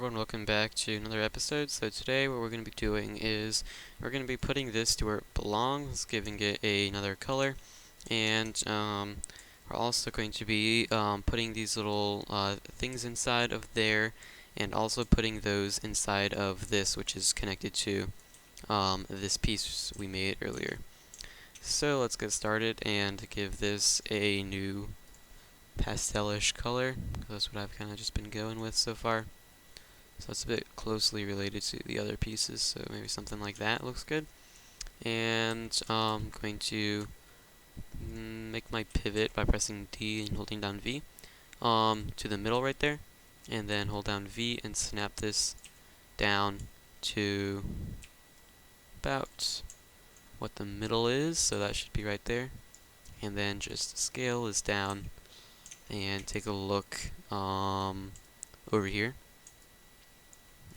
everyone, welcome back to another episode. So today what we're going to be doing is we're going to be putting this to where it belongs, giving it another color, and we're also going to be putting these little things inside of there, and also putting those inside of this, which is connected to this piece we made earlier. So let's get started and give this a new pastelish color. That's what I've kind of just been going with so far. So it's a bit closely related to the other pieces, so maybe something like that looks good. And I'm going to make my pivot by pressing D and holding down V to the middle right there, and then hold down V and snap this down to about what the middle is, so that should be right there. And then just scale this down and take a look over here.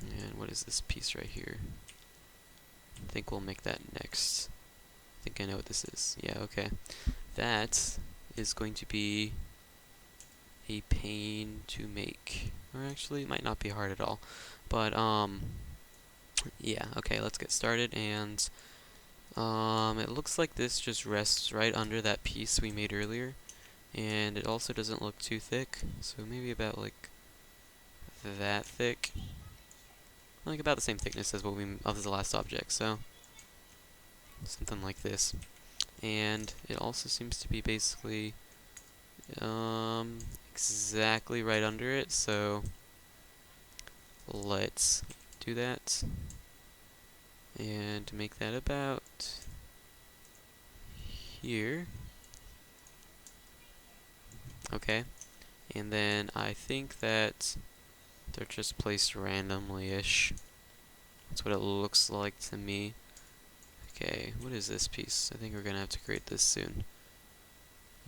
And what is this piece right here? I think we'll make that next. I think I know what this is. Yeah, okay. That is going to be a pain to make. Or actually, it might not be hard at all. But, yeah, okay, let's get started. And, it looks like this just rests right under that piece we made earlier. And it also doesn't look too thick. So maybe about, like, that thick. Like about the same thickness as what we of the last object, so something like this. And it also seems to be basically exactly right under it, so let's do that and make that about here. Okay, and then I think that they're just placed randomly-ish. That's what it looks like to me. Okay, what is this piece? I think we're gonna have to create this soon.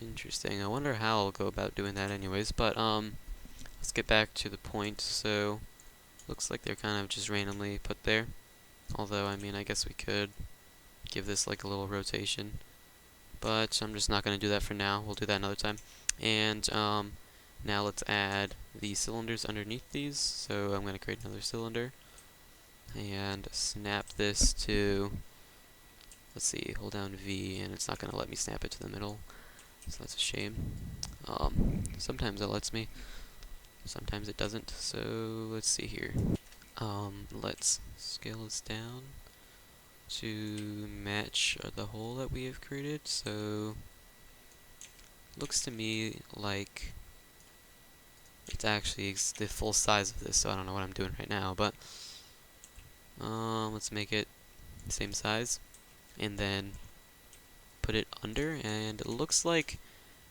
Interesting. I wonder how I'll go about doing that anyways, but let's get back to the point. So looks like they're kind of just randomly put there. Although, I mean, I guess we could give this like a little rotation, but I'm just not gonna do that for now. We'll do that another time. And now let's add the cylinders underneath these. So I'm gonna create another cylinder and snap this to, let's see, hold down V, and it's not going to let me snap it to the middle, so that's a shame. Sometimes it lets me, sometimes it doesn't, so let's see here. Let's scale this down to match the hole that we have created, so looks to me like it's actually the full size of this, so I don't know what I'm doing right now, but let's make it the same size, and then put it under, and it looks like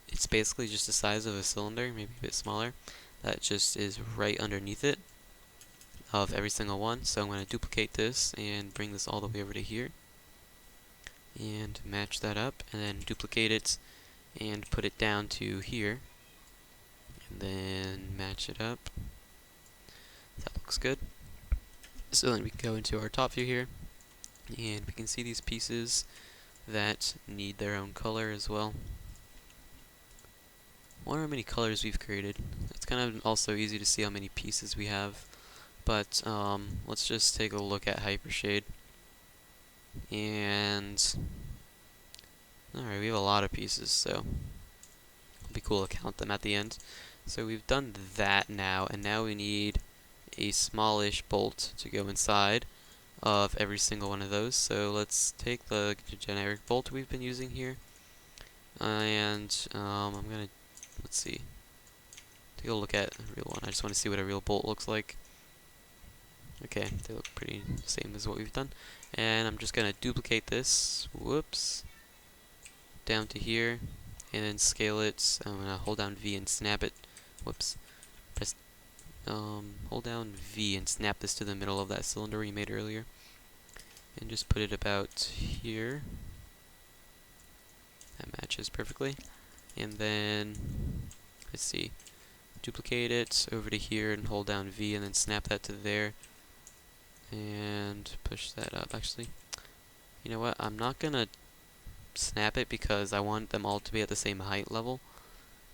it's basically just the size of a cylinder, maybe a bit smaller, that just is right underneath it of every single one. So I'm going to duplicate this and bring this all the way over to here and match that up, and then duplicate it and put it down to here, and then match it up. That looks good. So then we can go into our top view here, and we can see these pieces that need their own color as well. I wonder how many colors we've created. It's kind of also easy to see how many pieces we have, but let's just take a look at Hypershade. And alright, we have a lot of pieces, so it'll be cool to count them at the end. So we've done that now, and now we need a smallish bolt to go inside of every single one of those. So let's take the generic bolt we've been using here, and I'm gonna, let's see, take a look at a real one. I just want to see what a real bolt looks like. Okay, they look pretty same as what we've done. And I'm just gonna duplicate this, whoops, down to here, and then scale it. I'm gonna hold down V and snap it, whoops, press hold down V and snap this to the middle of that cylinder we made earlier, and just put it about here. That matches perfectly. And then, let's see, duplicate it over to here and hold down V and then snap that to there, and push that up. Actually, you know what, I'm not gonna snap it because I want them all to be at the same height level,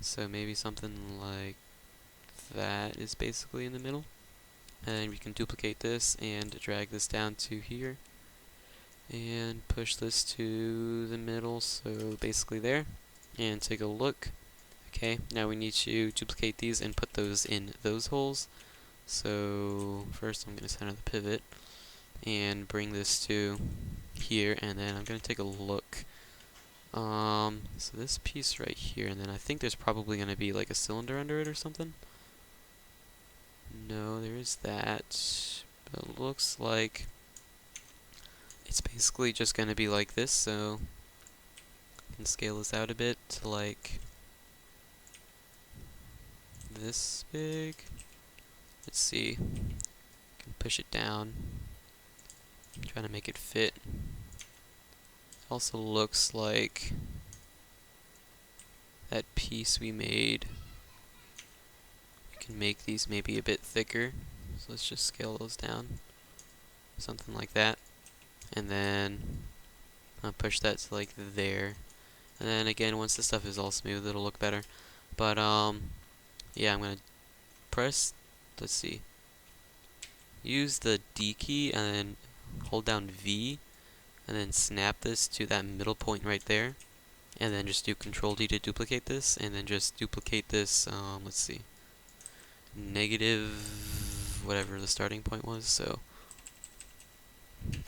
so maybe something like that is basically in the middle. And we can duplicate this and drag this down to here. And push this to the middle, so basically there. And take a look. Okay, now we need to duplicate these and put those in those holes. So first I'm going to center the pivot and bring this to here, and then I'm going to take a look. So this piece right here, and then I think there's probably going to be like a cylinder under it or something. No, there is that, but it looks like it's basically just going to be like this, so I can scale this out a bit to like this big. Let's see, can push it down, trying to make it fit. Also looks like that piece we made, we can make these maybe a bit thicker, so let's just scale those down, something like that, and then I'll push that to like there, and then again once the stuff is all smooth it'll look better. But yeah, I'm gonna press, let's see, use the D key and then hold down V and then snap this to that middle point right there, and then just do Control D to duplicate this, and then just duplicate this, let's see, negative whatever the starting point was, so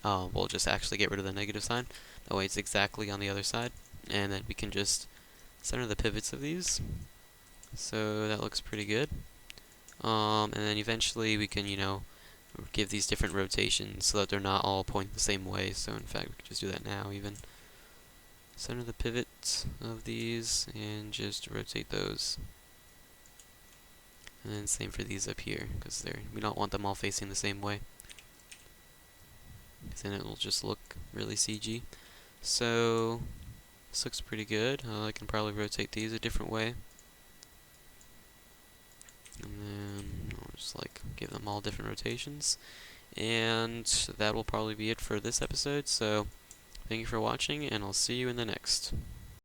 we'll just actually get rid of the negative sign, that way it's exactly on the other side, and then we can just center the pivots of these, so that looks pretty good. And then eventually we can, you know, give these different rotations so that they're not all pointing the same way, so in fact we can just do that now even. Center the pivots of these and just rotate those. And then same for these up here, because we don't want them all facing the same way, because then it will just look really CG. So this looks pretty good. I can probably rotate these a different way. And then I'll just like give them all different rotations. And that will probably be it for this episode. So thank you for watching, and I'll see you in the next.